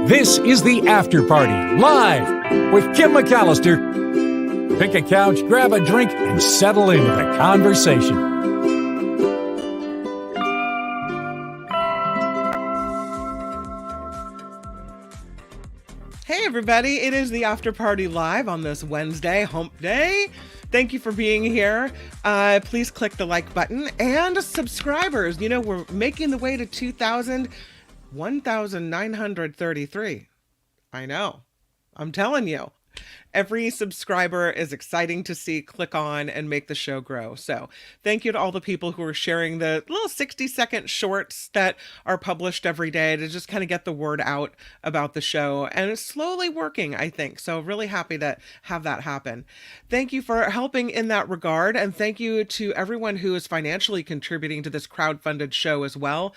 This is the After Party, live with Kim McAllister. Pick a couch, grab a drink, and settle into the conversation. Hey everybody, it is the After Party Live on this Wednesday, hump day. Thank you for being here. Please click the like button and subscribers. You know, we're making the way to 1,933. I know. I'm telling you. Every subscriber is exciting to see, click on, and make the show grow. So thank you to all the people who are sharing the little 60-second shorts that are published every day to just kind of get the word out about the show. And it's slowly working, I think. So really happy to have that happen. Thank you for helping in that regard. And thank you to everyone who is financially contributing to this crowdfunded show as well.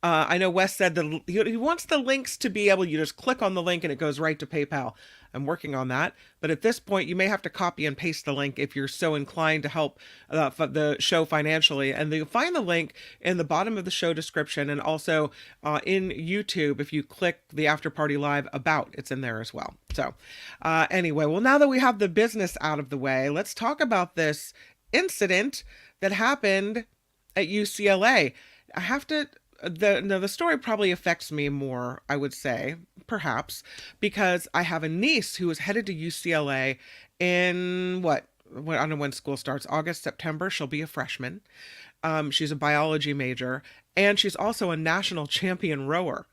I know Wes said that he wants the links to be able, you just click on the link and it goes right to PayPal. I'm working on that. But at this point, you may have to copy and paste the link if you're so inclined to help the show financially. And you'll find the link in the bottom of the show description and also in YouTube. If you click the After Party Live about, it's in there as well. So anyway, well, now that we have the business out of the way, let's talk about this incident that happened at UCLA. I have to... The story probably affects me more, I would say, perhaps, because I have a niece who is headed to UCLA in I don't know when school starts, August, September. She'll be a freshman. She's a biology major, and she's also a national champion rower.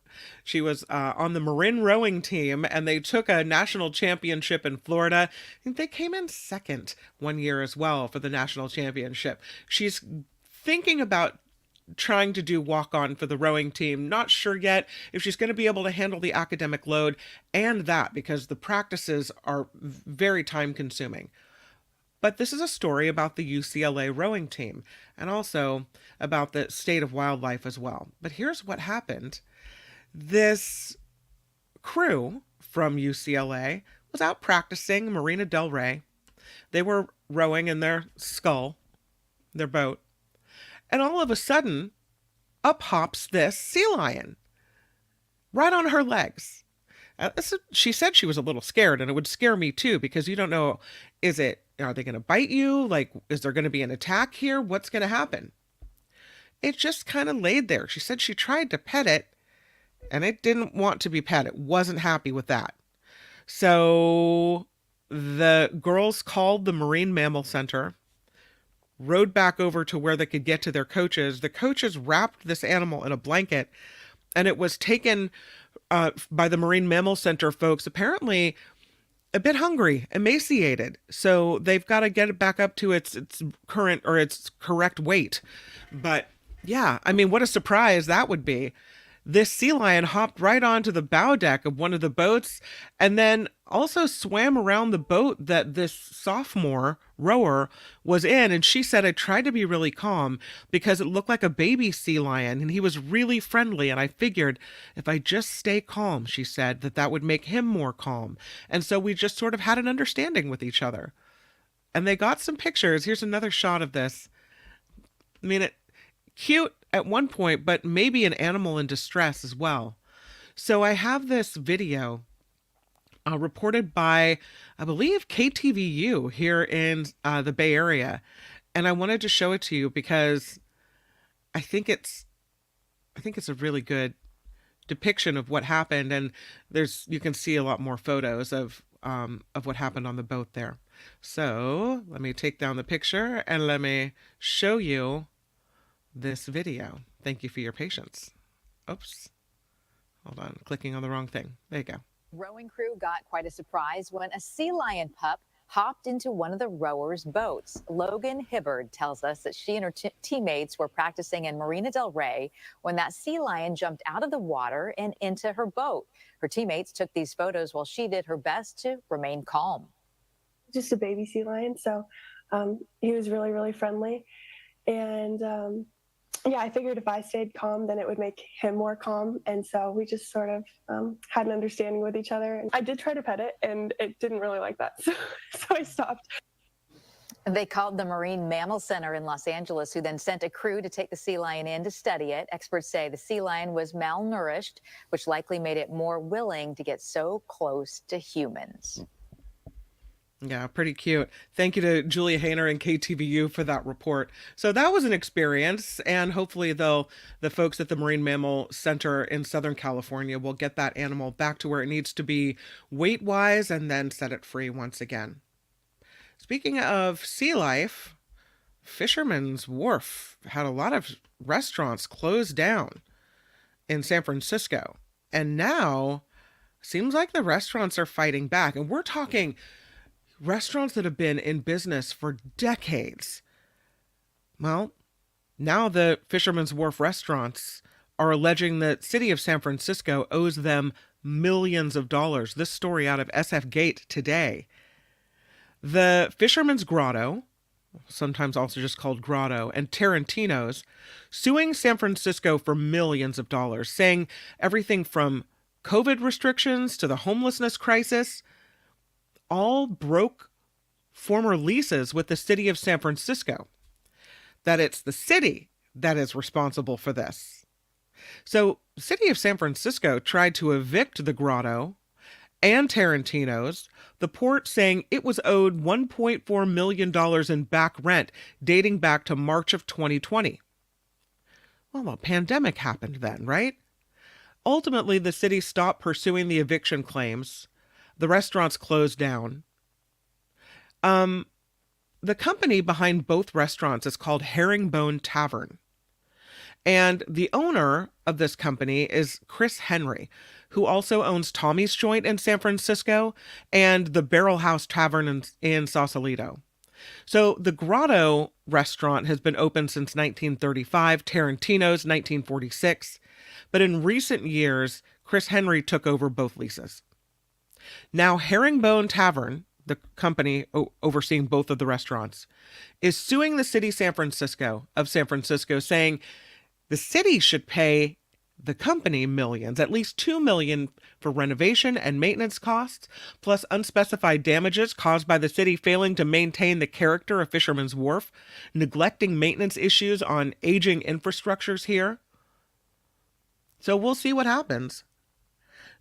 She was on the Marine rowing team, and they took a national championship in Florida. I think they came in second one year as well for the national championship. She's thinking about trying to do walk-on for the rowing team. Not sure yet if she's going to be able to handle the academic load and that, because the practices are very time-consuming. But this is a story about the UCLA rowing team and also about the state of wildlife as well. But here's what happened. This crew from UCLA was out practicing Marina del Rey. They were rowing in their Skull, their boat. And all of a sudden, up hops this sea lion right on her legs. She said she was a little scared, and it would scare me too, because you don't know, are they going to bite you? Like, is there going to be an attack here? What's going to happen? It just kind of laid there. She said she tried to pet it, and it didn't want to be pet. It wasn't happy with that. So the girls called the Marine Mammal Center, rode back over to where they could get to their coaches. The coaches wrapped this animal in a blanket, and it was taken by the Marine Mammal Center folks, apparently a bit hungry, emaciated. So they've got to get it back up to its current or its correct weight. But yeah, I mean, what a surprise that would be. This sea lion hopped right onto the bow deck of one of the boats and then also swam around the boat that this sophomore rower was in. And she said, I tried to be really calm because it looked like a baby sea lion and he was really friendly. And I figured if I just stay calm, she said, that would make him more calm. And so we just sort of had an understanding with each other. And they got some pictures. Here's another shot of this. I mean, cute at one point, but maybe an animal in distress as well. So I have this video reported by, I believe, KTVU here in the Bay Area. And I wanted to show it to you because I think it's a really good depiction of what happened. And you can see a lot more photos of what happened on the boat there. So let me take down the picture and let me show you this video. Thank you for your patience. Oops. Hold on. Clicking on the wrong thing. There you go. Rowing crew got quite a surprise when a sea lion pup hopped into one of the rowers' boats. Logan Hibbard tells us that she and her teammates were practicing in Marina del Rey when that sea lion jumped out of the water and into her boat. Her teammates took these photos while she did her best to remain calm. Just a baby sea lion, so he was really, really friendly. And yeah, I figured if I stayed calm, then it would make him more calm. And so we just sort of had an understanding with each other. And I did try to pet it, and it didn't really like that. So I stopped. They called the Marine Mammal Center in Los Angeles, who then sent a crew to take the sea lion in to study it. Experts say the sea lion was malnourished, which likely made it more willing to get so close to humans. Yeah, pretty cute. Thank you to Julia Hayner and KTVU for that report. So that was an experience, and hopefully the folks at the Marine Mammal Center in Southern California will get that animal back to where it needs to be weight-wise and then set it free once again. Speaking of sea life, Fisherman's Wharf had a lot of restaurants closed down in San Francisco, and now seems like the restaurants are fighting back, and we're talking restaurants that have been in business for decades. Well, now the Fisherman's Wharf restaurants are alleging the city of San Francisco owes them millions of dollars. This story out of SF Gate today. The Fisherman's Grotto, sometimes also just called Grotto, and Tarantino's suing San Francisco for millions of dollars, saying everything from COVID restrictions to the homelessness crisis all broke former leases with the city of San Francisco, that it's the city that is responsible for this. So the city of San Francisco tried to evict the Grotto and Tarantino's, the port saying it was owed $1.4 million in back rent dating back to March of 2020. Well, a pandemic happened then, right? Ultimately, the city stopped pursuing the eviction claims. The restaurants closed down. The company behind both restaurants is called Herringbone Tavern. And the owner of this company is Chris Henry, who also owns Tommy's Joint in San Francisco and the Barrel House Tavern in Sausalito. So the Grotto restaurant has been open since 1935, Tarantino's 1946. But in recent years, Chris Henry took over both leases. Now, Herringbone Tavern, the company overseeing both of the restaurants, is suing the city of San Francisco, saying the city should pay the company millions, at least $2 million for renovation and maintenance costs, plus unspecified damages caused by the city failing to maintain the character of Fisherman's Wharf, neglecting maintenance issues on aging infrastructures here. So we'll see what happens.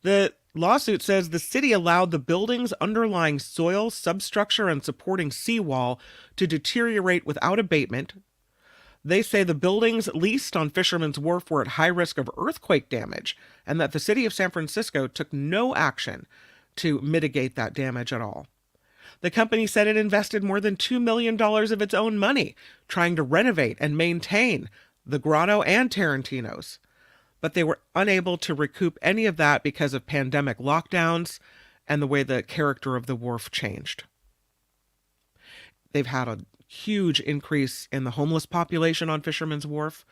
The lawsuit says the city allowed the building's underlying soil, substructure, and supporting seawall to deteriorate without abatement. They say the buildings leased on Fisherman's Wharf were at high risk of earthquake damage, and that the city of San Francisco took no action to mitigate that damage at all. The company said it invested more than $2 million of its own money trying to renovate and maintain the Grotto and Tarantino's, but they were unable to recoup any of that because of pandemic lockdowns and the way the character of the wharf changed. They've had a huge increase in the homeless population on Fisherman's Wharf,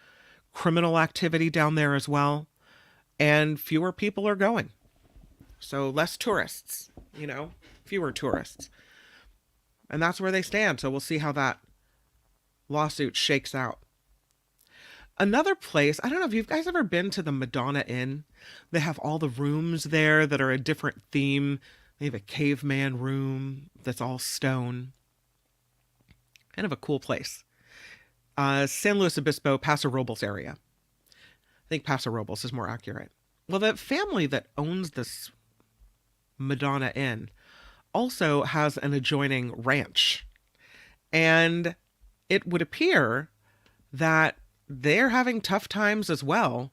criminal activity down there as well, and fewer people are going. So less tourists, fewer tourists. And that's where they stand. So we'll see how that lawsuit shakes out. Another place, I don't know if you guys ever been to the Madonna Inn. They have all the rooms there that are a different theme. They have a caveman room that's all stone. Kind of a cool place. San Luis Obispo, Paso Robles area. I think Paso Robles is more accurate. Well, the family that owns this Madonna Inn also has an adjoining ranch. And it would appear that they're having tough times as well.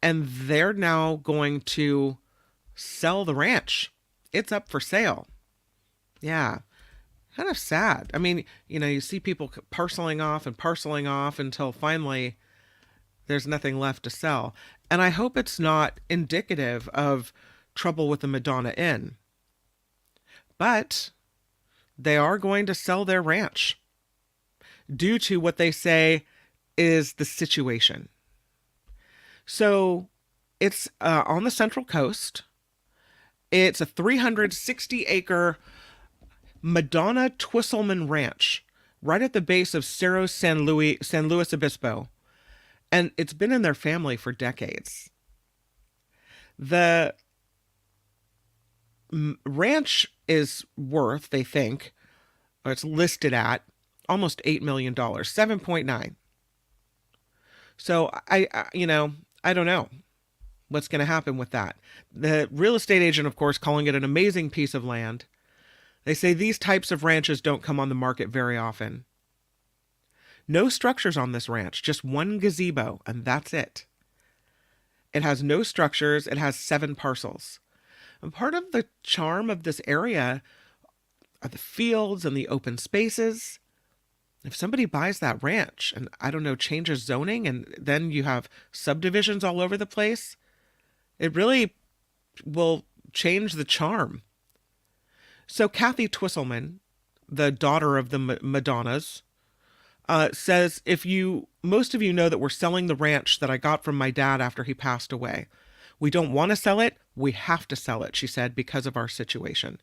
And they're now going to sell the ranch. It's up for sale. Yeah. Kind of sad. I mean, you see people parceling off until finally there's nothing left to sell. And I hope it's not indicative of trouble with the Madonna Inn. But they are going to sell their ranch due to what they say is the situation. So it's on the Central Coast. It's a 360-acre Madonna Twisselman Ranch, right at the base of Cerro San Luis Obispo. And it's been in their family for decades. The ranch is worth, they think, or it's listed at almost $8 million, 7.9. So I don't know what's going to happen with that. The real estate agent, of course, calling it an amazing piece of land. They say these types of ranches don't come on the market very often. No structures on this ranch, just one gazebo, and that's it. It has no structures. It has 7 parcels. And part of the charm of this area are the fields and the open spaces. If somebody buys that ranch and, I don't know, changes zoning, and then you have subdivisions all over the place, it really will change the charm. So Kathy Twisselman, the daughter of the Madonnas, says, most of you know that we're selling the ranch that I got from my dad after he passed away. We don't want to sell it. We have to sell it, she said, because of our situation.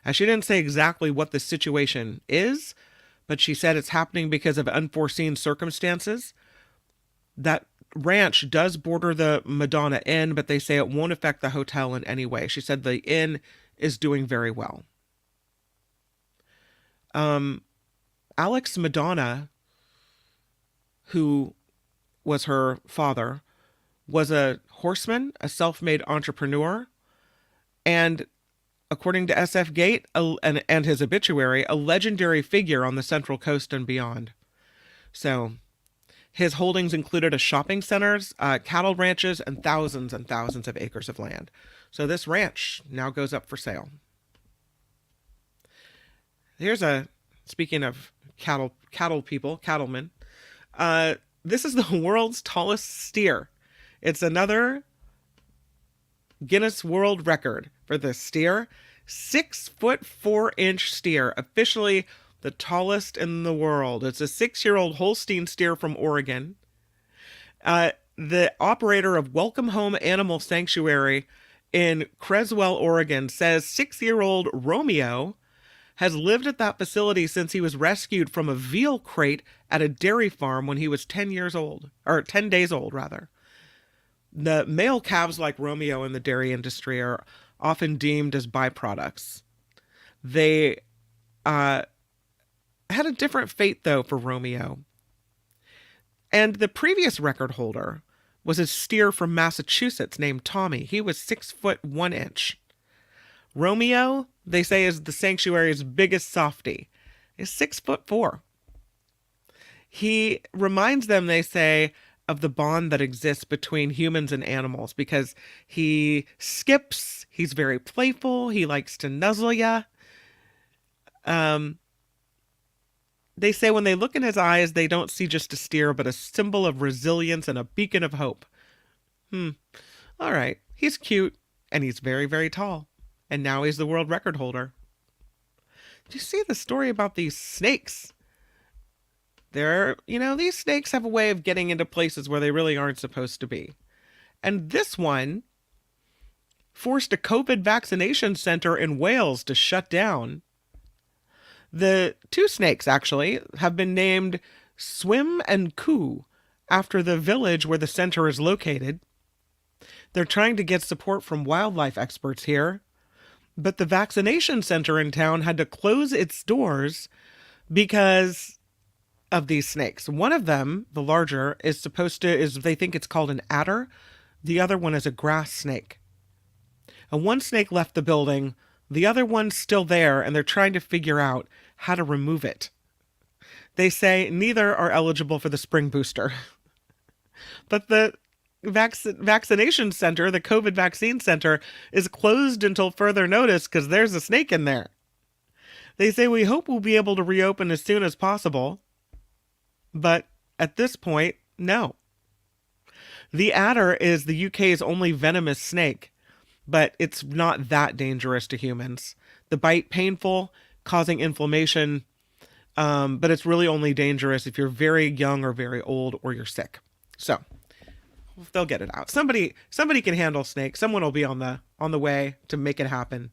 And she didn't say exactly what the situation is, but she said it's happening because of unforeseen circumstances. That ranch does border the Madonna Inn, but they say it won't affect the hotel in any way. She said the inn is doing very well. Alex Madonna, who was her father, was a horseman, a self-made entrepreneur, and according to SF Gate and his obituary, a legendary figure on the Central Coast and beyond. So his holdings included a shopping centers, cattle ranches, and thousands of acres of land. So this ranch now goes up for sale. Speaking of cattlemen, this is the world's tallest steer. It's another Guinness World Record for this steer. 6'4" steer, officially the tallest in the world. It's a 6-year-old Holstein steer from Oregon. The operator of Welcome Home Animal Sanctuary in Creswell, Oregon, says 6-year-old Romeo has lived at that facility since he was rescued from a veal crate at a dairy farm when he was 10 days old. The male calves like Romeo in the dairy industry are often deemed as byproducts. They had a different fate, though, for Romeo. And the previous record holder was a steer from Massachusetts named Tommy. He was 6'1". Romeo, they say, is the sanctuary's biggest softie. He's 6'4". He reminds them, they say, of the bond that exists between humans and animals because he skips, he's very playful, he likes to nuzzle ya. They say when they look in his eyes, they don't see just a steer, but a symbol of resilience and a beacon of hope. All right. He's cute and he's very, very tall. And now he's the world record holder. Did you see the story about these snakes? These snakes have a way of getting into places where they really aren't supposed to be. And this one forced a COVID vaccination center in Wales to shut down. The 2 snakes, actually, have been named Swim and Coo after the village where the center is located. They're trying to get support from wildlife experts here. But the vaccination center in town had to close its doors because of these snakes. One of them, the larger, they think it's called an adder. The other one is a grass snake. And one snake left the building. The other one's still there, and they're trying to figure out how to remove it. They say neither are eligible for the spring booster. But the vaccination center, the COVID vaccine center, is closed until further notice because there's a snake in there. They say we hope we'll be able to reopen as soon as possible. But at this point, no. The adder is the UK's only venomous snake, but it's not that dangerous to humans. The bite painful, causing inflammation, but it's really only dangerous if you're very young or very old or you're sick. So they'll get it out. Somebody can handle snakes. Someone will be on the way to make it happen.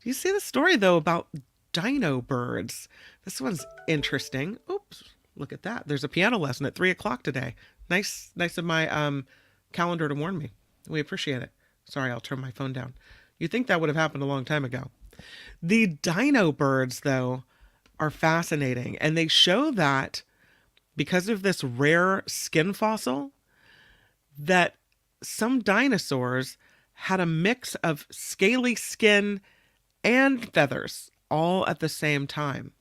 Do you see the story though about Dino-birds? This one's interesting. Oops, look at that. There's a piano lesson at 3:00 today. Nice of my calendar to warn me. We appreciate it. Sorry, I'll turn my phone down. You'd think that would have happened a long time ago. The Dino-birds, though, are fascinating, and they show that because of this rare skin fossil, that some dinosaurs had a mix of scaly skin and feathers all at the same time.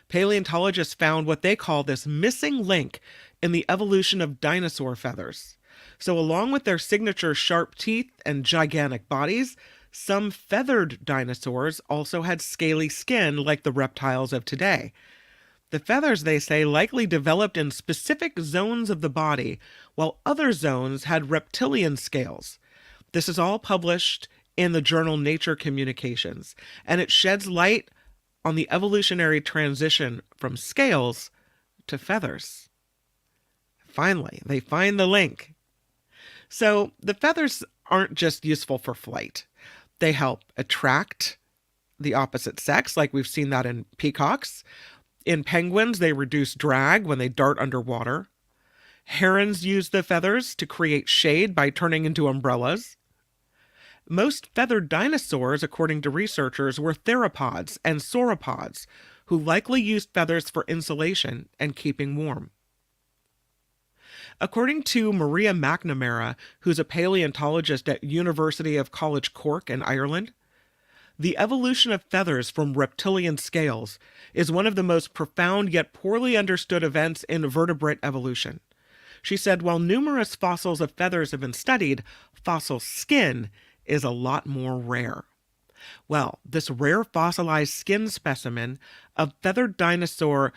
Paleontologists found what they call this missing link in the evolution of dinosaur feathers. So along with their signature sharp teeth and gigantic bodies, some feathered dinosaurs also had scaly skin like the reptiles of today. The feathers, they say, likely developed in specific zones of the body, while other zones had reptilian scales. This is all published in the journal Nature Communications, and it sheds light on the evolutionary transition from scales to feathers. Finally, they find the link. So the feathers aren't just useful for flight. They help attract the opposite sex, like we've seen that in peacocks. In penguins, they reduce drag when they dart underwater. Herons use the feathers to create shade by turning into umbrellas. Most feathered dinosaurs, according to researchers, were theropods and sauropods, who likely used feathers for insulation and keeping warm. According to Maria McNamara, who's a paleontologist at University of College Cork in Ireland, the evolution of feathers from reptilian scales is one of the most profound yet poorly understood events in vertebrate evolution. She said, while numerous fossils of feathers have been studied, fossil skin is a lot more rare. Well, this rare fossilized skin specimen of feathered dinosaur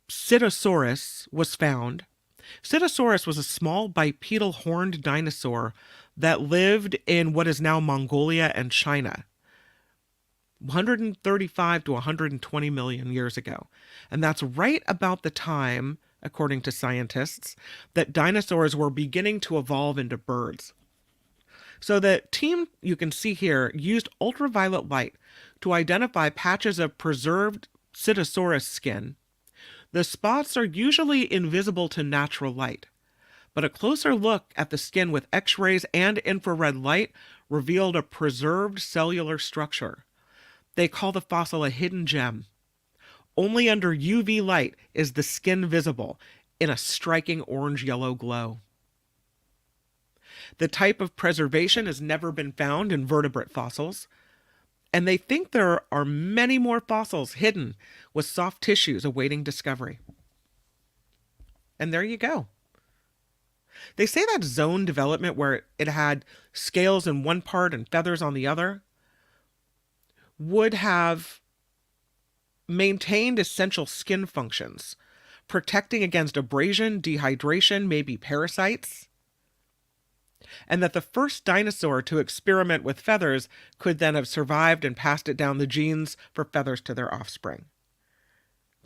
Psittasaurus was found. Psittasaurus was a small bipedal horned dinosaur that lived in what is now Mongolia and China, 135 to 120 million years ago. And that's right about the time, according to scientists, that dinosaurs were beginning to evolve into birds. So the team you can see here used ultraviolet light to identify patches of preserved Psittasaurus skin. The spots are usually invisible to natural light, but a closer look at the skin with X-rays and infrared light revealed a preserved cellular structure. They call the fossil a hidden gem. Only under UV light is the skin visible in a striking orange-yellow glow. The type of preservation has never been found in vertebrate fossils, and they think there are many more fossils hidden with soft tissues awaiting discovery. And there you go. They say that zone development, where it had scales in one part and feathers on the other, would have maintained essential skin functions, protecting against abrasion, dehydration, maybe parasites, and that the first dinosaur to experiment with feathers could then have survived and passed it down the genes for feathers to their offspring.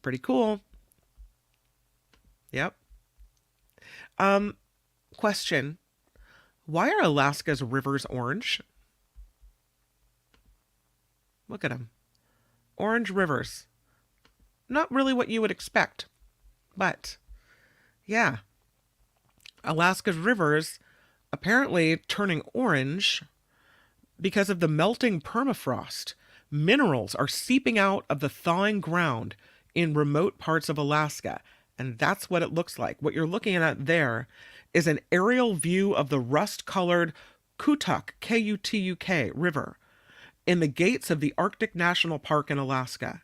Pretty cool. Yep. Question. Why are Alaska's rivers orange? Look at them. Orange rivers. Not really what you would expect. But, yeah. Alaska's rivers apparently turning orange because of the melting permafrost. Minerals are seeping out of the thawing ground in remote parts of Alaska. And that's what it looks like. What you're looking at there is an aerial view of the rust-colored Kutuk, K-U-T-U-K, river in the gates of the Arctic National Park in Alaska.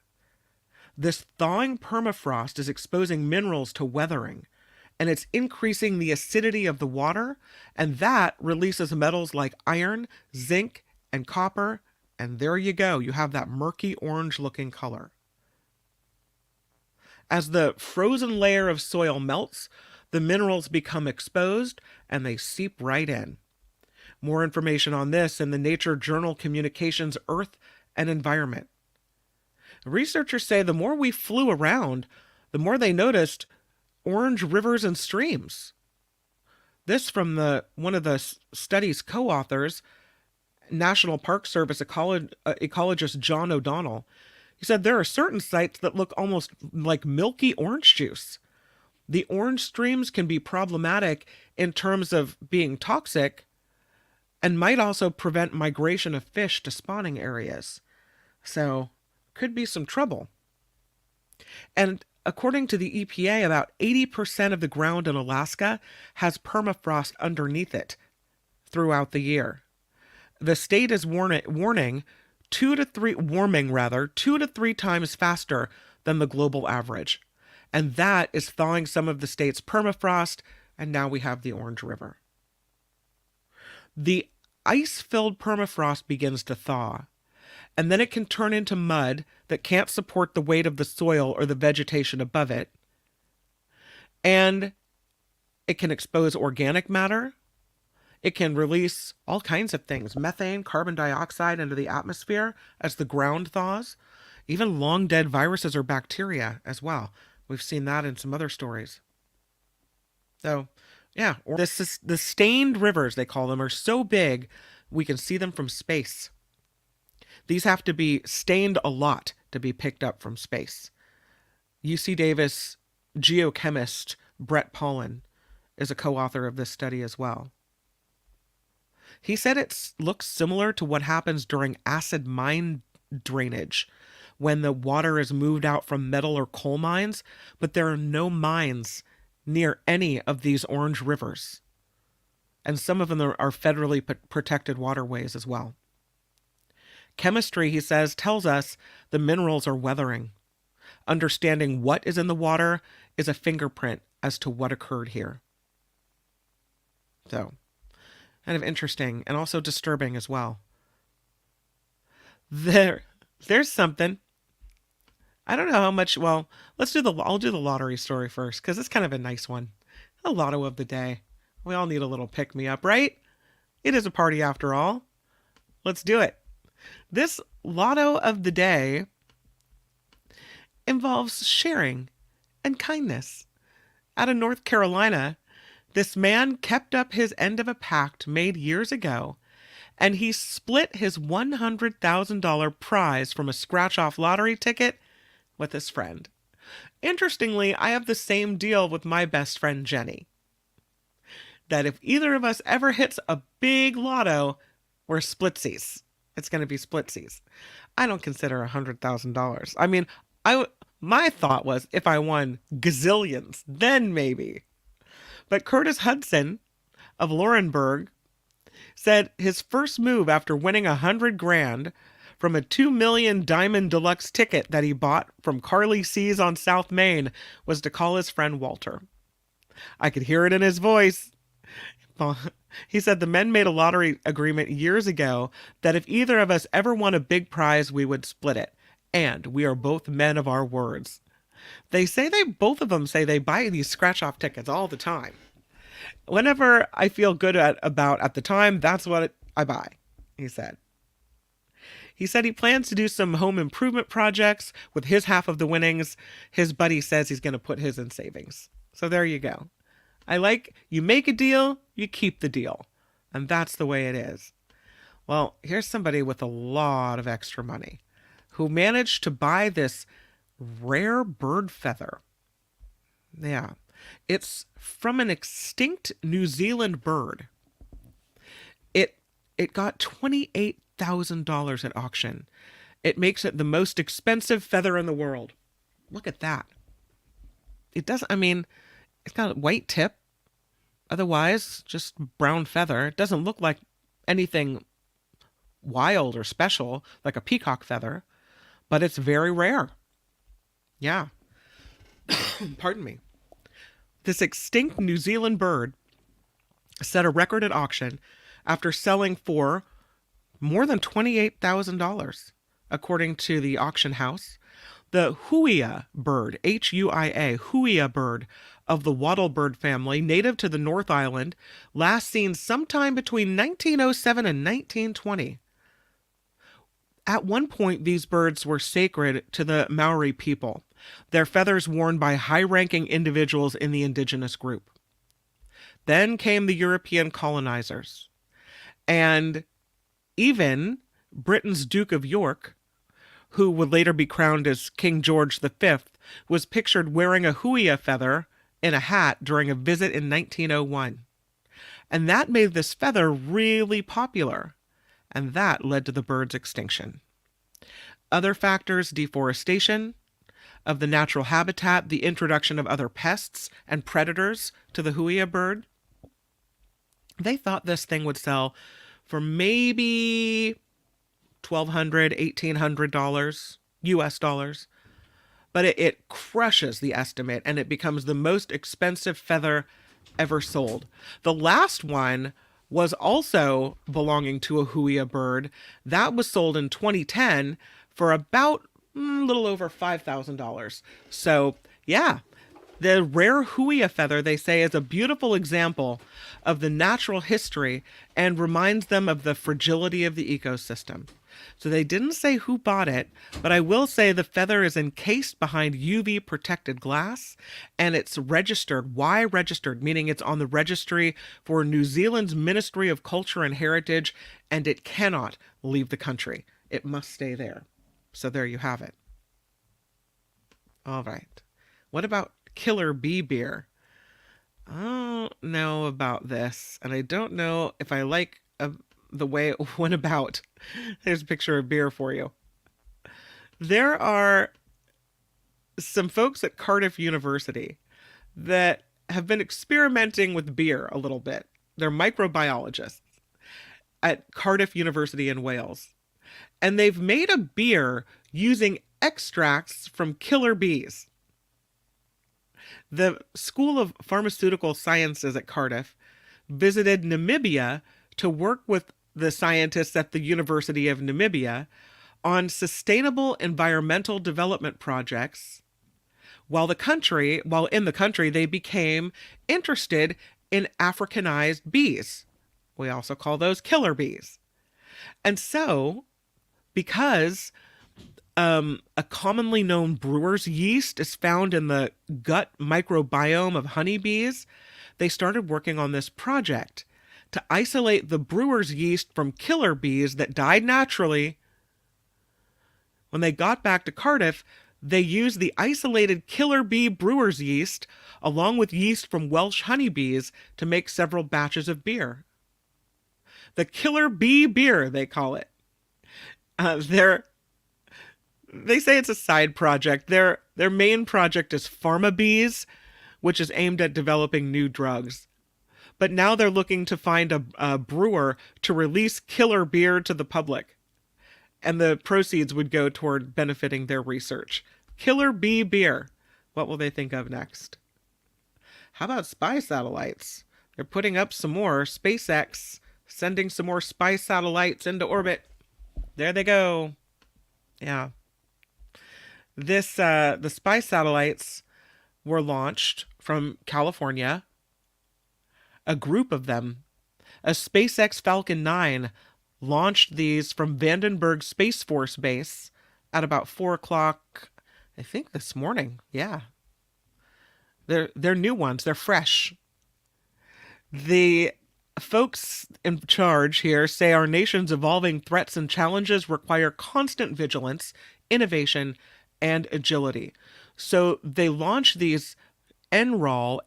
This thawing permafrost is exposing minerals to weathering, and it's increasing the acidity of the water, and that releases metals like iron, zinc, and copper, and there you go. You have that murky orange-looking color. As the frozen layer of soil melts, the minerals become exposed, and they seep right in. More information on this in the Nature Journal Communications Earth and Environment. Researchers say the more we flew around, the more they noticed orange rivers and streams. This from one of the study's co-authors, National Park Service ecologist John O'Donnell. He said there are certain sites that look almost like milky orange juice. The orange streams can be problematic in terms of being toxic and might also prevent migration of fish to spawning areas. So, could be some trouble. And according to the EPA, about 80% of the ground in Alaska has permafrost underneath it throughout the year. The state is warming 2 to 3 times faster than the global average. And that is thawing some of the state's permafrost, and now we have the Orange River. The ice-filled permafrost begins to thaw, and then it can turn into mud that can't support the weight of the soil or the vegetation above it. And it can expose organic matter. It can release all kinds of things, methane, carbon dioxide into the atmosphere as the ground thaws, even long dead viruses or bacteria as well. We've seen that in some other stories. So, yeah, the stained rivers, they call them, are so big we can see them from space. These have to be stained a lot to be picked up from space. UC Davis geochemist Brett Pollen is a co-author of this study as well. He said it looks similar to what happens during acid mine drainage, when the water is moved out from metal or coal mines, but there are no mines near any of these orange rivers. And some of them are federally protected waterways as well. Chemistry, he says, tells us the minerals are weathering. Understanding what is in the water is a fingerprint as to what occurred here. So, kind of interesting and also disturbing as well. There's something. I don't know how much. Well, I'll do the lottery story first because it's kind of a nice one. A lotto of the day. We all need a little pick me up, right? It is a party after all. Let's do it. This lotto of the day involves sharing and kindness. Out of North Carolina, this man kept up his end of a pact made years ago, and he split his $100,000 prize from a scratch-off lottery ticket with his friend. Interestingly, I have the same deal with my best friend Jenny. That if either of us ever hits a big lotto, we're splitsies. It's going to be splitsies. I don't consider $100,000. I mean, my thought was if I won gazillions, then maybe. But Curtis Hudson of Laurinburg said his first move after winning $100,000 from a 2 million diamond deluxe ticket that he bought from Carly C's on South Main was to call his friend Walter. I could hear it in his voice. He said the men made a lottery agreement years ago that if either of us ever won a big prize, we would split it. And we are both men of our words. Both of them say they buy these scratch-off tickets all the time. Whenever I feel good at the time, that's what I buy, he said. He said he plans to do some home improvement projects with his half of the winnings. His buddy says he's going to put his in savings. So there you go. You make a deal, you keep the deal. And that's the way it is. Well, here's somebody with a lot of extra money who managed to buy this rare bird feather. Yeah. It's from an extinct New Zealand bird. It got $28,000 at auction. It makes it the most expensive feather in the world. Look at that. It's got a white tip. Otherwise, just brown feather. It doesn't look like anything wild or special, like a peacock feather, but it's very rare. Yeah. Pardon me. This extinct New Zealand bird set a record at auction after selling for more than $28,000, according to the auction house. The huia bird, H-U-I-A, huia bird of the wattlebird family, native to the North Island, last seen sometime between 1907 and 1920. At one point, these birds were sacred to the Maori people, their feathers worn by high-ranking individuals in the indigenous group. Then came the European colonizers, and even Britain's Duke of York, who would later be crowned as King George V, was pictured wearing a huia feather in a hat during a visit in 1901. And that made this feather really popular, and that led to the bird's extinction. Other factors: deforestation, of the natural habitat, the introduction of other pests and predators to the huia bird. They thought this thing would sell for maybe $1,200, $1,800 US dollars. But it crushes the estimate, and it becomes the most expensive feather ever sold. The last one was also belonging to a huia bird. That was sold in 2010 for about a little over $5,000. So, yeah, the rare huia feather, they say, is a beautiful example of the natural history and reminds them of the fragility of the ecosystem. So they didn't say who bought it, but I will say the feather is encased behind UV protected glass, and it's registered. Why registered? Meaning it's on the registry for New Zealand's Ministry of Culture and Heritage, and it cannot leave the country. It must stay there. So there you have it. All right. What about killer bee beer? I don't know about this, and I don't know if I like the way it went about. There's a picture of beer for you. There are some folks at Cardiff University that have been experimenting with beer a little bit. They're microbiologists at Cardiff University in Wales. And they've made a beer using extracts from killer bees. The School of Pharmaceutical Sciences at Cardiff visited Namibia to work with the scientists at the University of Namibia on sustainable environmental development projects. While in the country, they became interested in Africanized bees. We also call those killer bees. And so, because a commonly known brewer's yeast is found in the gut microbiome of honeybees, they started working on this project to isolate the brewer's yeast from killer bees that died naturally. When they got back to Cardiff, they used the isolated killer bee brewer's yeast along with yeast from Welsh honeybees to make several batches of beer. The killer bee beer, they call it. They say it's a side project. Their main project is PharmaBees, which is aimed at developing new drugs. But now they're looking to find a brewer to release killer beer to the public. And the proceeds would go toward benefiting their research. Killer bee beer. What will they think of next? How about spy satellites? They're putting up some more. SpaceX sending some more spy satellites into orbit. There they go. Yeah. The spy satellites were launched from California. A group of them, a SpaceX Falcon 9, launched these from Vandenberg Space Force Base at about 4 o'clock, I think this morning. Yeah. They're new ones. They're fresh. The folks in charge here say our nation's evolving threats and challenges require constant vigilance, innovation, and agility. So they launched these NROL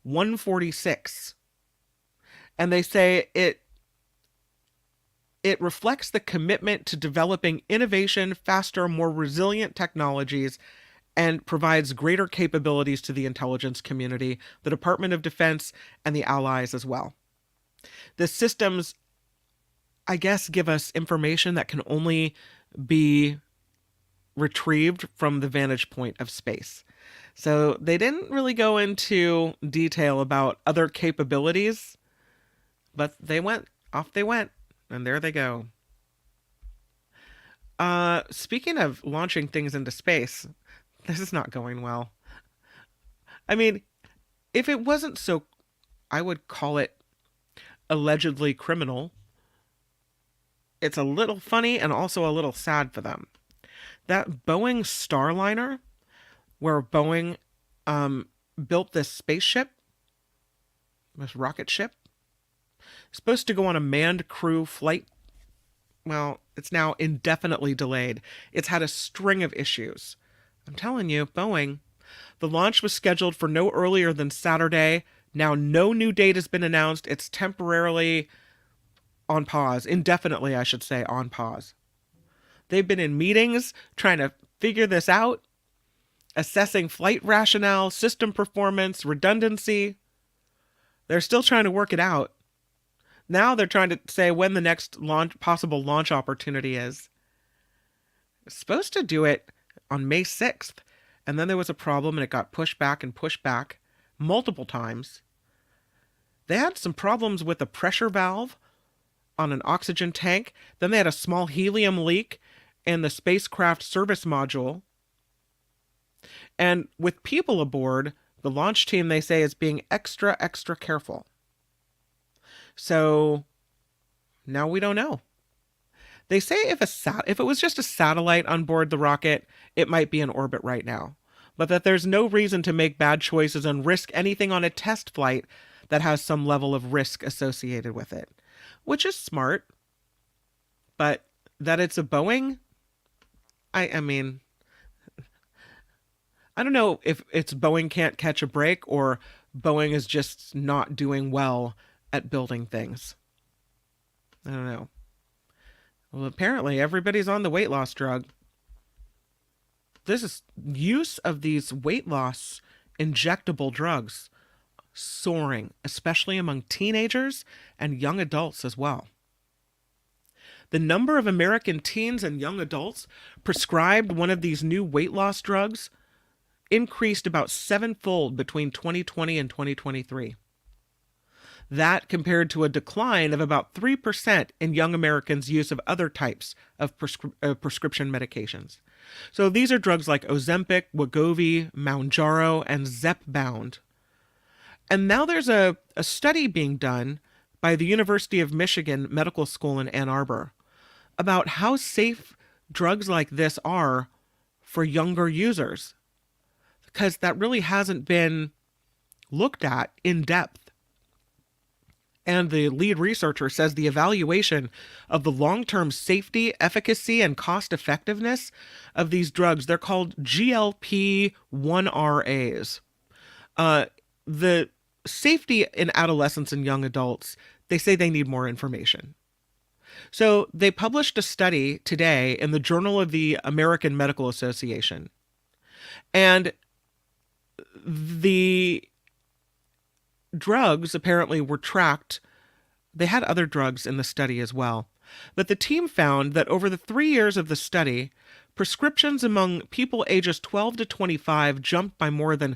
146. And they say it reflects the commitment to developing innovation, faster, more resilient technologies, and provides greater capabilities to the intelligence community, the Department of Defense, and the allies as well. The systems, I guess, give us information that can only be retrieved from the vantage point of space. So they didn't really go into detail about other capabilities, but off they went, and there they go. Speaking of launching things into space, this is not going well. I mean, if it wasn't so, I would call it allegedly criminal. It's a little funny and also a little sad for them. That Boeing Starliner, where Boeing built this spaceship, this rocket ship, supposed to go on a manned crew flight. Well, it's now indefinitely delayed. It's had a string of issues. I'm telling you, Boeing, the launch was scheduled for no earlier than Saturday. Now no new date has been announced. It's temporarily on pause, indefinitely, I should say, on pause. They've been in meetings trying to figure this out, assessing flight rationale, system performance, redundancy. They're still trying to work it out. Now they're trying to say when the next possible launch opportunity is. It's supposed to do it on May 6th, and then there was a problem and it got pushed back multiple times. They had some problems with the pressure valve on an oxygen tank. Then they had a small helium leak in the spacecraft service module. And with people aboard, the launch team, they say, is being extra careful. So now we don't know. They say if it was just a satellite on board the rocket, it might be in orbit right now. But that there's no reason to make bad choices and risk anything on a test flight that has some level of risk associated with it. Which is smart. But that it's a Boeing, I mean, I don't know if it's Boeing can't catch a break or Boeing is just not doing well at building things. I don't know. Well, apparently everybody's on the weight loss drug. This is use of these weight loss injectable drugs soaring, especially among teenagers and young adults as well. The number of American teens and young adults prescribed one of these new weight loss drugs increased about 7-fold between 2020 and 2023. That compared to a decline of about 3% in young Americans' use of other types of prescription medications. So these are drugs like Ozempic, Wegovy, Mounjaro, and Zepbound. And now there's a study being done by the University of Michigan Medical School in Ann Arbor about how safe drugs like this are for younger users, because that really hasn't been looked at in depth. And the lead researcher says the evaluation of the long-term safety, efficacy, and cost-effectiveness of these drugs, they're called GLP-1RAs. The safety in adolescents and young adults, they say they need more information. So they published a study today in the Journal of the American Medical Association. And the drugs apparently were tracked. They had other drugs in the study as well. But the team found that over the 3 years of the study, prescriptions among people ages 12 to 25 jumped by more than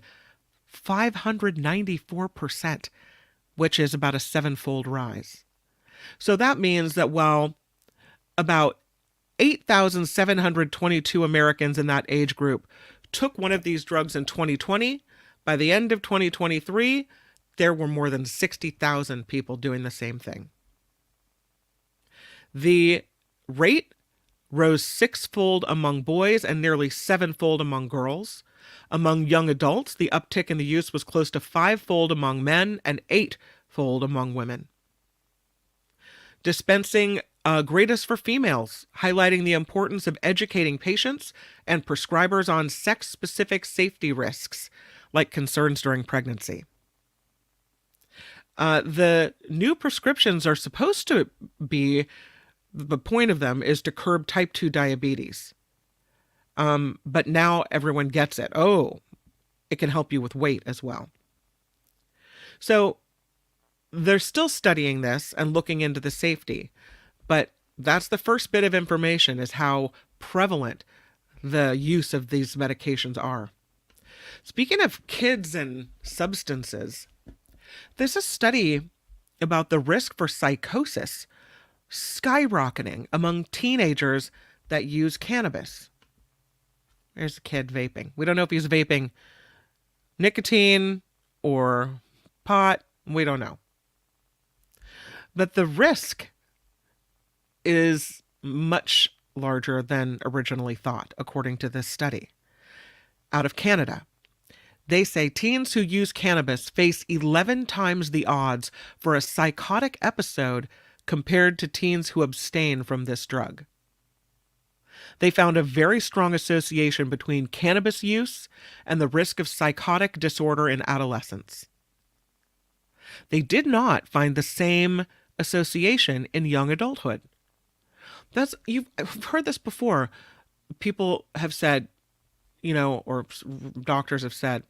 594%, which is about a 7-fold rise. So that means that while about 8,722 Americans in that age group took one of these drugs in 2020, by the end of 2023, there were more than 60,000 people doing the same thing. The rate rose 6-fold among boys and nearly 7-fold among girls. Among young adults, the uptick in the use was close to 5-fold among men and 8-fold among women. Dispensing greatest for females, highlighting the importance of educating patients and prescribers on sex-specific safety risks, like concerns during pregnancy. The new prescriptions are supposed to be, the point of them is to curb type 2 diabetes. But now everyone gets it. Oh, it can help you with weight as well. So they're still studying this and looking into the safety. But that's the first bit of information, is how prevalent the use of these medications are. Speaking of kids and substances, there's a study about the risk for psychosis skyrocketing among teenagers that use cannabis. There's a kid vaping. We don't know if he's vaping nicotine or pot. We don't know. But the risk is much larger than originally thought, according to this study. Out of Canada, they say teens who use cannabis face 11 times the odds for a psychotic episode compared to teens who abstain from this drug. They found a very strong association between cannabis use and the risk of psychotic disorder in adolescents. They did not find the same association in young adulthood. You've heard this before. People have said, or doctors have said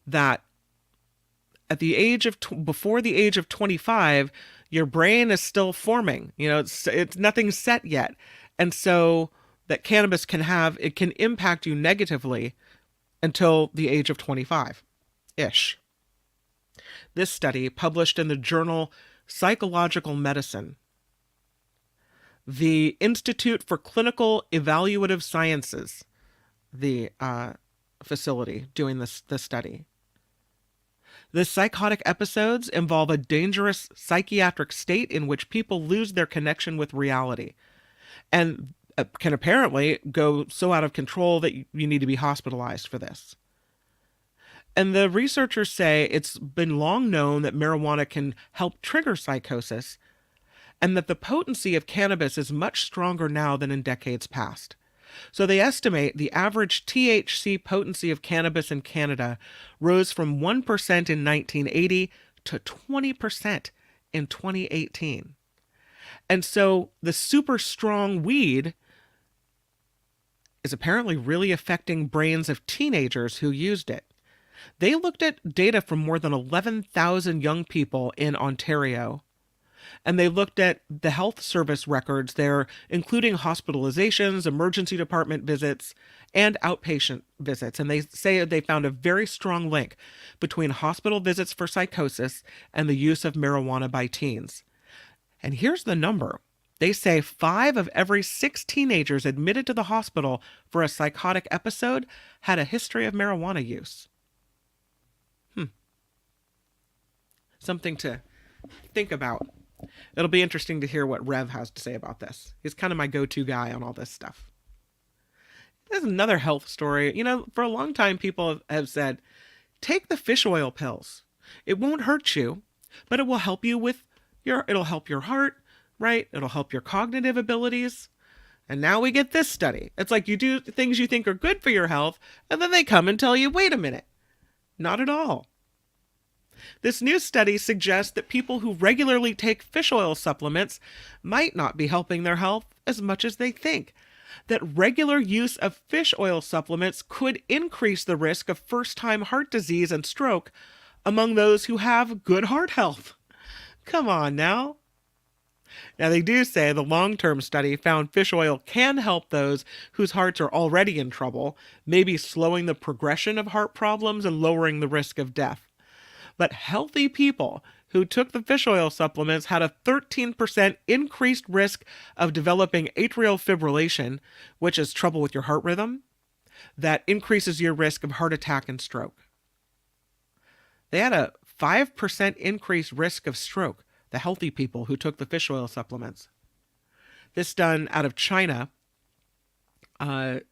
that at the age of before the age of 25, your brain is still forming. It's nothing's set yet, and so that cannabis can impact you negatively until the age of 25 ish. This study, published in the journal Psychological Medicine, the Institute for Clinical Evaluative Sciences, the facility doing this study. The psychotic episodes involve a dangerous psychiatric state in which people lose their connection with reality and can apparently go so out of control that you need to be hospitalized for this. And the researchers say it's been long known that marijuana can help trigger psychosis, and that the potency of cannabis is much stronger now than in decades past. So they estimate the average THC potency of cannabis in Canada rose from 1% in 1980 to 20% in 2018. And so the super strong weed is apparently really affecting brains of teenagers who used it. They looked at data from more than 11,000 young people in Ontario, and they looked at the health service records there, including hospitalizations, emergency department visits, and outpatient visits. And they say they found a very strong link between hospital visits for psychosis and the use of marijuana by teens. And here's the number. They say 5 of every 6 teenagers admitted to the hospital for a psychotic episode had a history of marijuana use. Something to think about. It'll be interesting to hear what Rev has to say about this. He's kind of my go-to guy on all this stuff. There's another health story. For a long time, people have said, take the fish oil pills. It won't hurt you, but it will help you it'll help your heart, right? It'll help your cognitive abilities. And now we get this study. It's like you do things you think are good for your health, and then they come and tell you, wait a minute, not at all. This new study suggests that people who regularly take fish oil supplements might not be helping their health as much as they think. That regular use of fish oil supplements could increase the risk of first-time heart disease and stroke among those who have good heart health. Come on now. Now, they do say the long-term study found fish oil can help those whose hearts are already in trouble, maybe slowing the progression of heart problems and lowering the risk of death. But healthy people who took the fish oil supplements had a 13% increased risk of developing atrial fibrillation, which is trouble with your heart rhythm, that increases your risk of heart attack and stroke. They had a 5% increased risk of stroke, the healthy people who took the fish oil supplements. This done out of China. The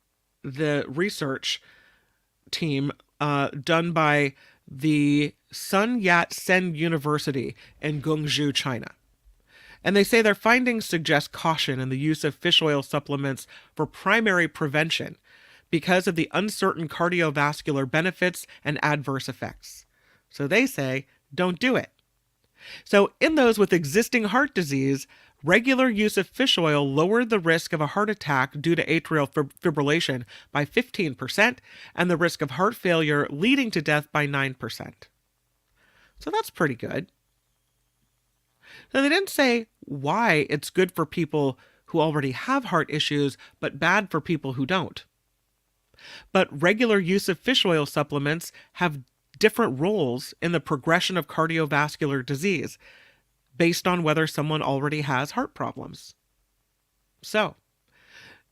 research team done by the Sun Yat-sen University in Guangzhou, China. And they say their findings suggest caution in the use of fish oil supplements for primary prevention because of the uncertain cardiovascular benefits and adverse effects. So they say, don't do it. So in those with existing heart disease, regular use of fish oil lowered the risk of a heart attack due to atrial fibrillation by 15% and the risk of heart failure leading to death by 9%. So that's pretty good. Now, they didn't say why it's good for people who already have heart issues, but bad for people who don't. But regular use of fish oil supplements have different roles in the progression of cardiovascular disease based on whether someone already has heart problems. So,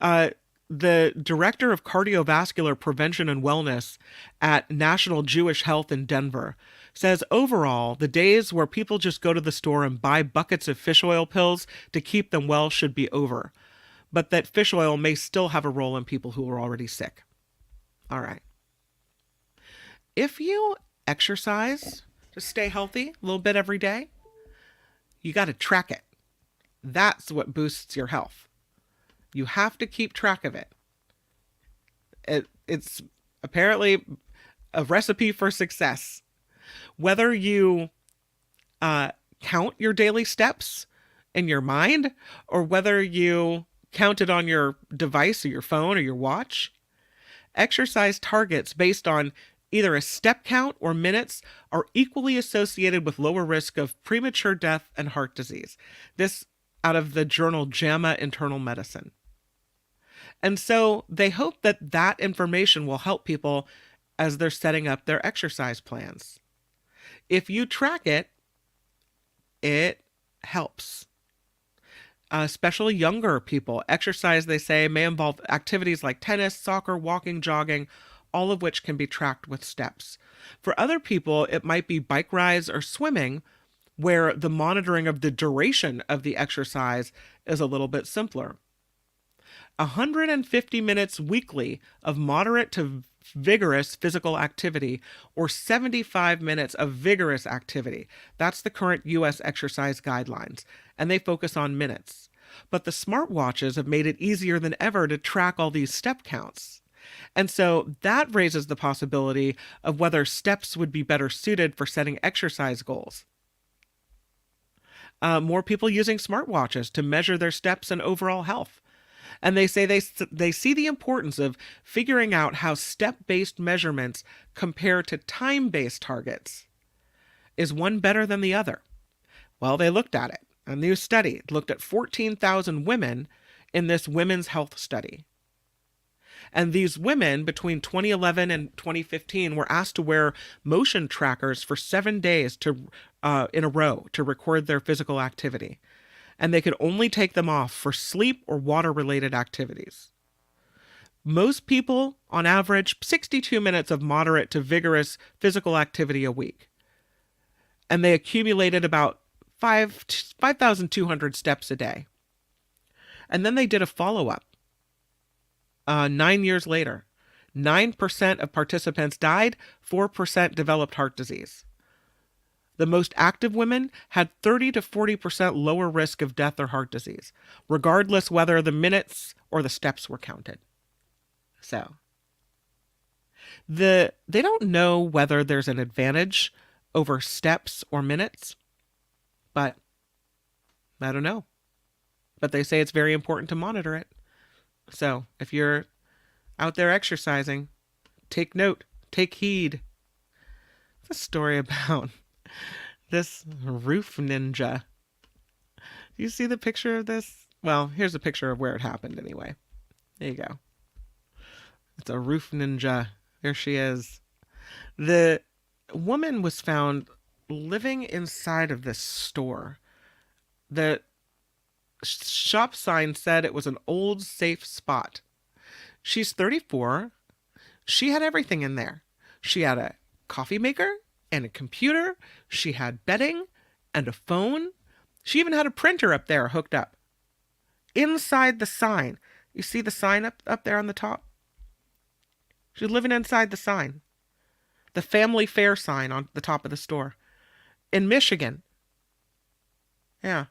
the director of cardiovascular prevention and wellness at National Jewish Health in Denver says overall, the days where people just go to the store and buy buckets of fish oil pills to keep them well should be over, but that fish oil may still have a role in people who are already sick. All right. If you exercise to stay healthy a little bit every day, you got to track it. That's what boosts your health. You have to keep track of it. It's apparently a recipe for success. Whether you count your daily steps in your mind, or whether you count it on your device or your phone or your watch, Exercise targets based on either a step count or minutes are equally associated with lower risk of premature death and heart disease. This out of the journal JAMA Internal Medicine. And so they hope that that information will help people as they're setting up their exercise plans. If you track it, it helps. Especially younger people. Exercise, they say, may involve activities like tennis, soccer, walking, jogging, all of which can be tracked with steps. For other people, it might be bike rides or swimming, where the monitoring of the duration of the exercise is a little bit simpler. 150 minutes weekly of moderate to vigorous physical activity, or 75 minutes of vigorous activity. That's the current U.S. exercise guidelines, and they focus on minutes. But the smartwatches have made it easier than ever to track all these step counts. And so that raises the possibility of whether steps would be better suited for setting exercise goals. More people using smartwatches to measure their steps and overall health. And they say they see the importance of figuring out how step-based measurements compare to time-based targets. Is one better than the other? Well, they looked at it. A new study looked at 14,000 women in this women's health study. And these women between 2011 and 2015 were asked to wear motion trackers for 7 days in a row to record their physical activity. And they could only take them off for sleep or water-related activities. Most people, on average, 62 minutes of moderate to vigorous physical activity a week. And they accumulated about 5,200 steps a day. And then they did a follow-up. 9 years later, 9% of participants died, 4% developed heart disease. The most active women had 30 to 40% lower risk of death or heart disease, regardless whether the minutes or the steps were counted. So, they don't know whether there's an advantage over steps or minutes, but I don't know. But they say it's very important to monitor it. So, if you're out there exercising, take note, take heed. It's a story about this roof ninja. Do you see the picture of this? Well, here's a picture of where it happened anyway. There you go. It's a roof ninja. There she is. The woman was found living inside of this store. The shop sign said it was an old safe spot. She's 34. She had everything in there. She had a coffee maker and a computer. She had bedding and a phone. She even had a printer up there hooked up. Inside the sign. You see the sign up there on the top? She's living inside the sign. The family fair sign on the top of the store. In Michigan. Yeah.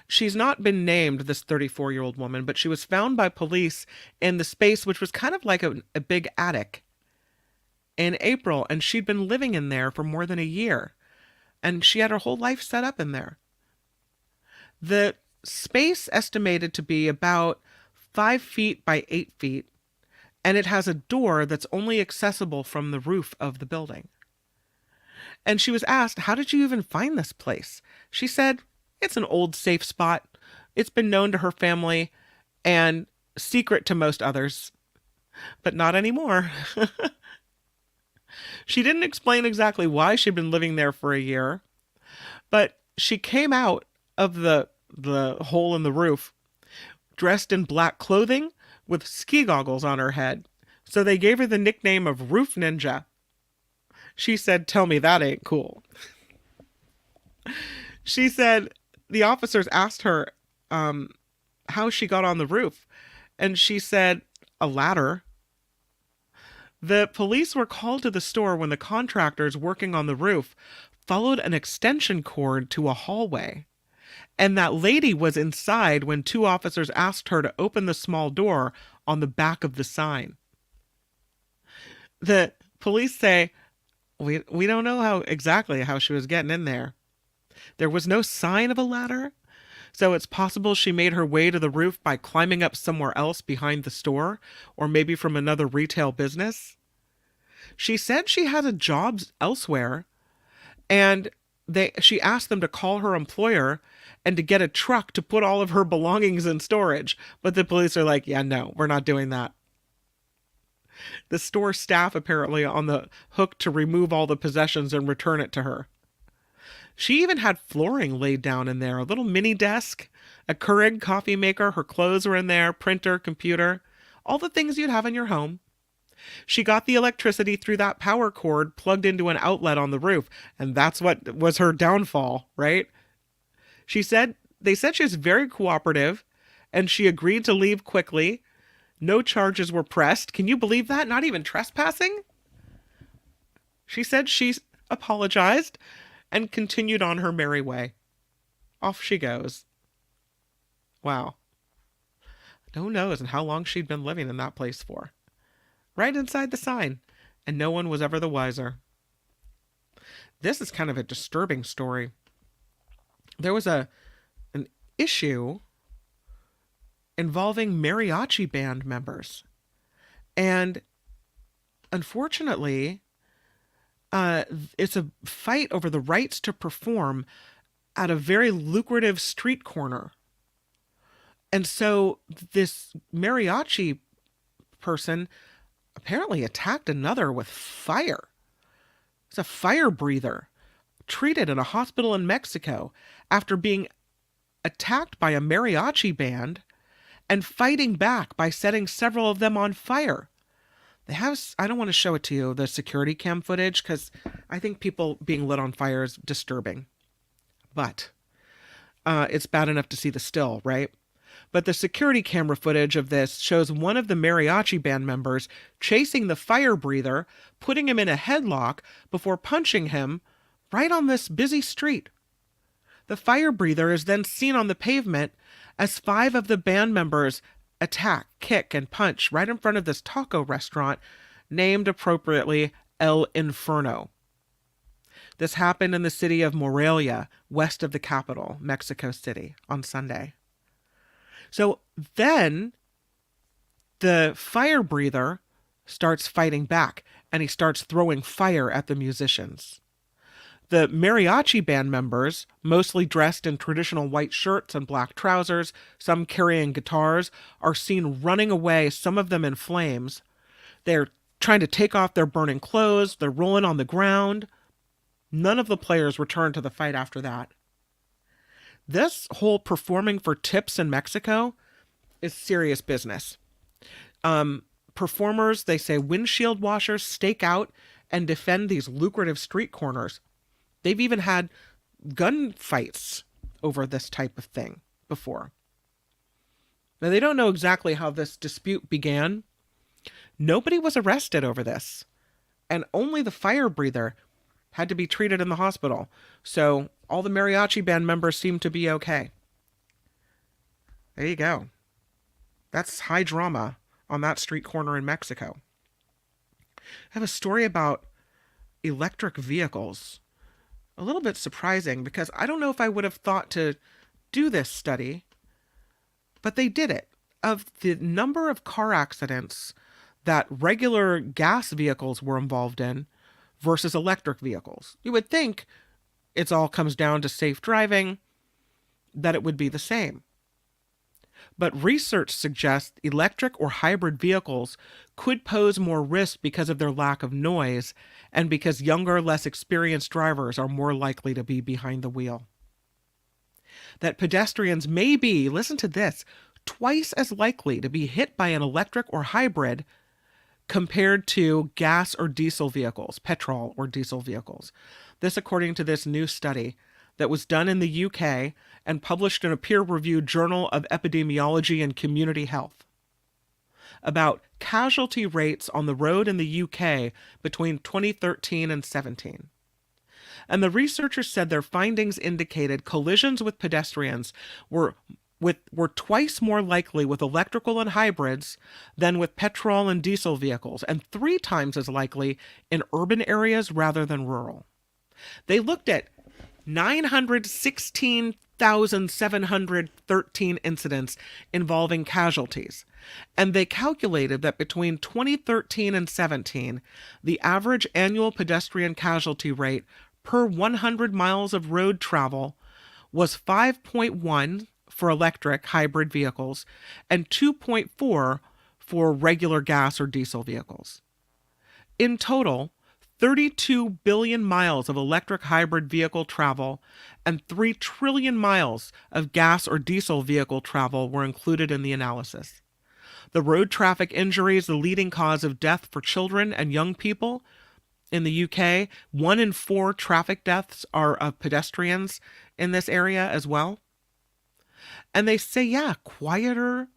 She's not been named, this 34-year-old woman, but she was found by police in the space which was kind of like a big attic in April, and she'd been living in there for more than a year, and she had her whole life set up in there. The space estimated to be about 5 feet by 8 feet, and it has a door that's only accessible from the roof of the building. And she was asked, how did you even find this place? She said, it's an old safe spot. It's been known to her family and secret to most others, but not anymore. She didn't explain exactly why she'd been living there for a year, but she came out of the hole in the roof dressed in black clothing with ski goggles on her head. So they gave her the nickname of Roof Ninja. She said, tell me that ain't cool. She said the officers asked her how she got on the roof, and she said, a ladder. The police were called to the store when the contractors working on the roof followed an extension cord to a hallway. And that lady was inside when 2 officers asked her to open the small door on the back of the sign. The police say, we don't know exactly how she was getting in there. There was no sign of a ladder, So it's possible she made her way to the roof by climbing up somewhere else behind the store, or maybe from another retail business. She said she had a job elsewhere, and she asked them to call her employer and to get a truck to put all of her belongings in storage. But the police are like, yeah, no, we're not doing that. The store staff apparently on the hook to remove all the possessions and return it to her. She even had flooring laid down in there, a little mini desk, a Keurig coffee maker, her clothes were in there, printer, computer, all the things you'd have in your home. She got the electricity through that power cord plugged into an outlet on the roof, and that's what was her downfall, right? They said she was very cooperative, and she agreed to leave quickly. No charges were pressed. Can you believe that? Not even trespassing? She said she apologized and continued on her merry way. Off she goes. Wow. Who knows how long she'd been living in that place for. Right inside the sign, and no one was ever the wiser. This is kind of a disturbing story. There was an issue involving mariachi band members. And unfortunately, it's a fight over the rights to perform at a very lucrative street corner. And so this mariachi person apparently attacked another with fire. It's a fire breather, treated in a hospital in Mexico after being attacked by a mariachi band and fighting back by setting several of them on fire. They have, I don't want to show it to you, the security cam footage, because I think people being lit on fire is disturbing. But it's bad enough to see the still, right? But the security camera footage of this shows one of the mariachi band members chasing the fire breather, putting him in a headlock before punching him right on this busy street. The fire breather is then seen on the pavement as 5 of the band members attack, kick, and punch right in front of this taco restaurant named appropriately El Inferno. This happened in the city of Morelia, west of the capital, Mexico City, on Sunday. So then the fire breather starts fighting back, and he starts throwing fire at the musicians. The mariachi band members, mostly dressed in traditional white shirts and black trousers, some carrying guitars, are seen running away, some of them in flames. They're trying to take off their burning clothes. They're rolling on the ground. None of the players returned to the fight after that. This whole performing for tips in Mexico is serious business. Performers, they say windshield washers, stake out and defend these lucrative street corners. They've even had gunfights over this type of thing before. Now, they don't know exactly how this dispute began. Nobody was arrested over this, and only the fire breather had to be treated in the hospital. So all the mariachi band members seem to be okay. There you go. That's high drama on that street corner in Mexico. I have a story about electric vehicles. A little bit surprising because I don't know if I would have thought to do this study, but they did it. Of the number of car accidents that regular gas vehicles were involved in versus electric vehicles. You would think it all comes down to safe driving, that it would be the same. But research suggests electric or hybrid vehicles could pose more risk because of their lack of noise and because younger, less experienced drivers are more likely to be behind the wheel. That pedestrians may be, listen to this, twice as likely to be hit by an electric or hybrid compared to gas or diesel vehicles, petrol or diesel vehicles. This according to this new study that was done in the UK and published in a peer-reviewed Journal of Epidemiology and Community Health about casualty rates on the road in the UK between 2013 and 17. And the researchers said their findings indicated collisions with pedestrians were twice more likely with electrical and hybrids than with petrol and diesel vehicles, and 3 times as likely in urban areas rather than rural. They looked at 916 2,713 incidents involving casualties. And they calculated that between 2013 and 17, the average annual pedestrian casualty rate per 100 miles of road travel was 5.1 for electric hybrid vehicles and 2.4 for regular gas or diesel vehicles. In total, 32 billion miles of electric hybrid vehicle travel and 3 trillion miles of gas or diesel vehicle travel were included in the analysis. The road traffic injury is the leading cause of death for children and young people. In the UK, 1 in 4 traffic deaths are of pedestrians in this area as well. And they say, yeah, quieter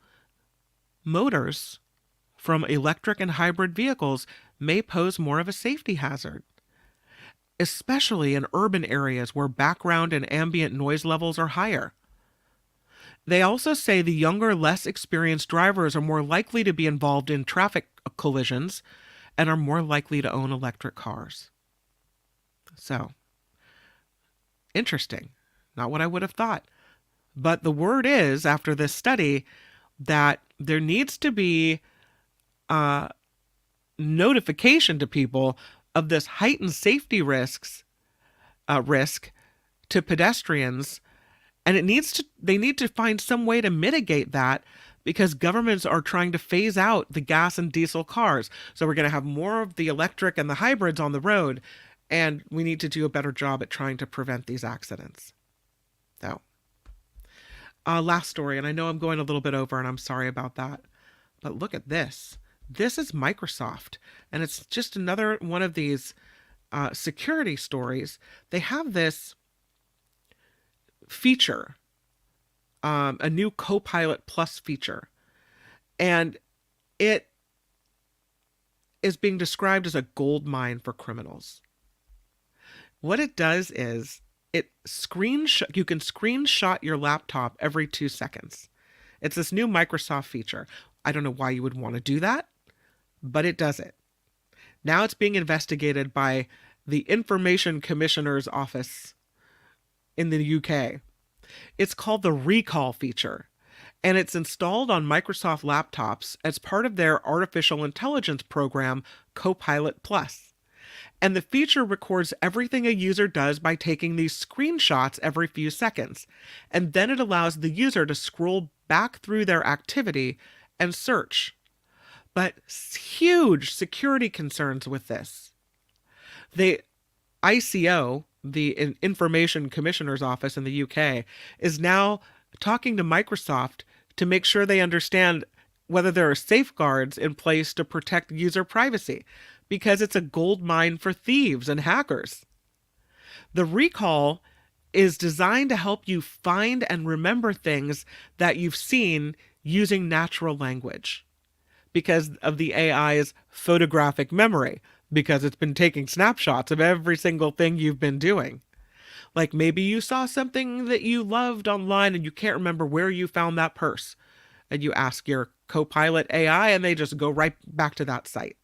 motors from electric and hybrid vehicles may pose more of a safety hazard, especially in urban areas where background and ambient noise levels are higher. They also say the younger, less experienced drivers are more likely to be involved in traffic collisions and are more likely to own electric cars. So, interesting. Not what I would have thought. But the word is, after this study, that there needs to be notification to people of this heightened safety risk to pedestrians, and they need to find some way to mitigate that, because governments are trying to phase out the gas and diesel cars. So we're going to have more of the electric and the hybrids on the road, and we need to do a better job at trying to prevent these accidents. So, last story, and I know I'm going a little bit over, and I'm sorry about that, but look at this. This is Microsoft, and it's just another one of these security stories. They have this feature, a new Copilot Plus feature, and it is being described as a gold mine for criminals. What it does is you can screenshot your laptop every 2 seconds. It's this new Microsoft feature. I don't know why you would want to do that, but it does it. Now it's being investigated by the Information Commissioner's Office in the UK. It's called the Recall feature, and it's installed on Microsoft laptops as part of their artificial intelligence program, Copilot Plus. And the feature records everything a user does by taking these screenshots every few seconds. And then it allows the user to scroll back through their activity and search. But huge security concerns with this. The ICO, the Information Commissioner's Office in the UK, is now talking to Microsoft to make sure they understand whether there are safeguards in place to protect user privacy, because it's a gold mine for thieves and hackers. The Recall is designed to help you find and remember things that you've seen using natural language, because of the AI's photographic memory, because it's been taking snapshots of every single thing you've been doing. Like maybe you saw something that you loved online and you can't remember where you found that purse, and you ask your Copilot AI and they just go right back to that site.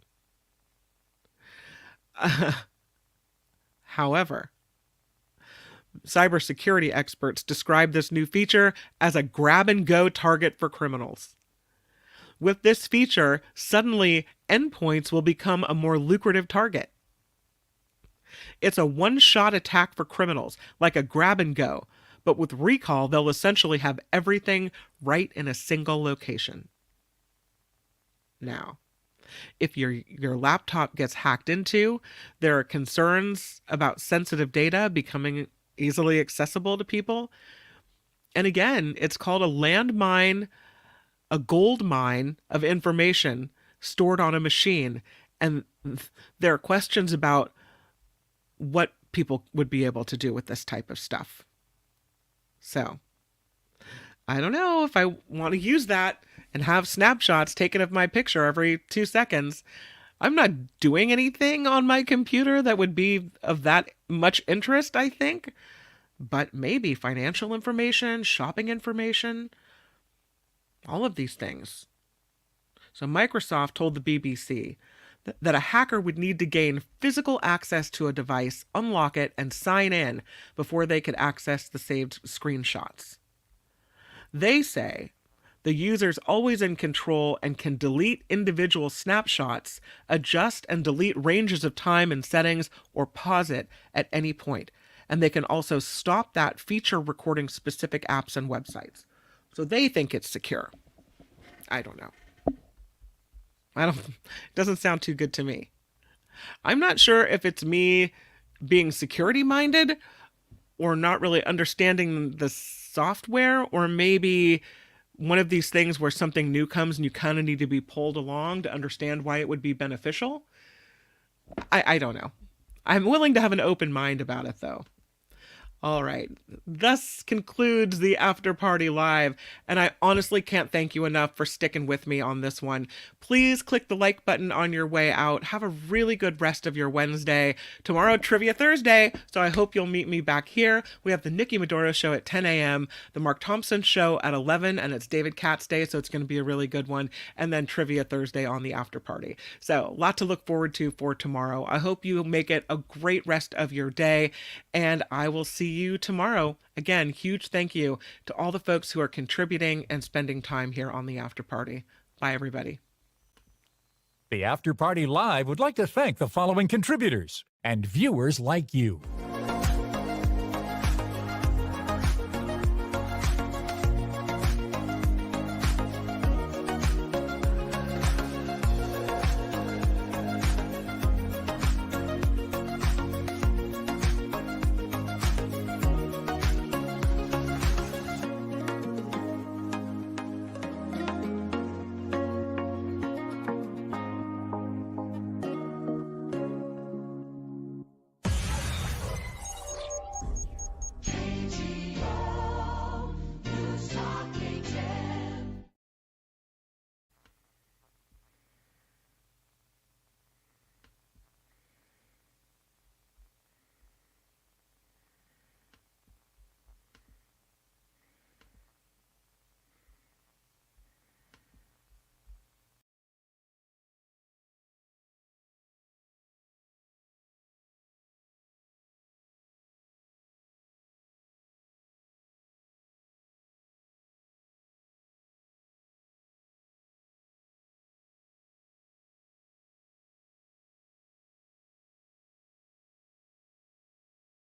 However, cybersecurity experts describe this new feature as a grab-and-go target for criminals. With this feature, suddenly endpoints will become a more lucrative target. It's a one-shot attack for criminals, like a grab-and-go, but with Recall, they'll essentially have everything right in a single location. Now, if your laptop gets hacked into, there are concerns about sensitive data becoming easily accessible to people. And again, it's called a landmine, a gold mine of information stored on a machine. And there are questions about what people would be able to do with this type of stuff. So, I don't know if I want to use that and have snapshots taken of my picture every 2 seconds. I'm not doing anything on my computer that would be of that much interest, I think. But maybe financial information, shopping information, all of these things. So Microsoft told the BBC that a hacker would need to gain physical access to a device, unlock it, and sign in before they could access the saved screenshots. They say the user's always in control and can delete individual snapshots, adjust and delete ranges of time and settings, or pause it at any point. And they can also stop that feature recording specific apps and websites. So they think it's secure. I don't know. It doesn't sound too good to me. I'm not sure if it's me being security minded or not really understanding the software, or maybe one of these things where something new comes and you kind of need to be pulled along to understand why it would be beneficial. I don't know. I'm willing to have an open mind about it, though. All right. Thus concludes the After Party Live, and I honestly can't thank you enough for sticking with me on this one. Please click the like button on your way out. Have a really good rest of your Wednesday. Tomorrow, Trivia Thursday, so I hope you'll meet me back here. We have the Nikki Medora Show at 10 a.m., the Mark Thompson Show at 11, and it's David Katz Day, so it's going to be a really good one, and then Trivia Thursday on the After Party. So, a lot to look forward to for tomorrow. I hope you make it a great rest of your day, and I will see you tomorrow. Again, huge thank you to all the folks who are contributing and spending time here on the After Party. Bye, everybody. The After Party Live would like to thank the following contributors and viewers like you.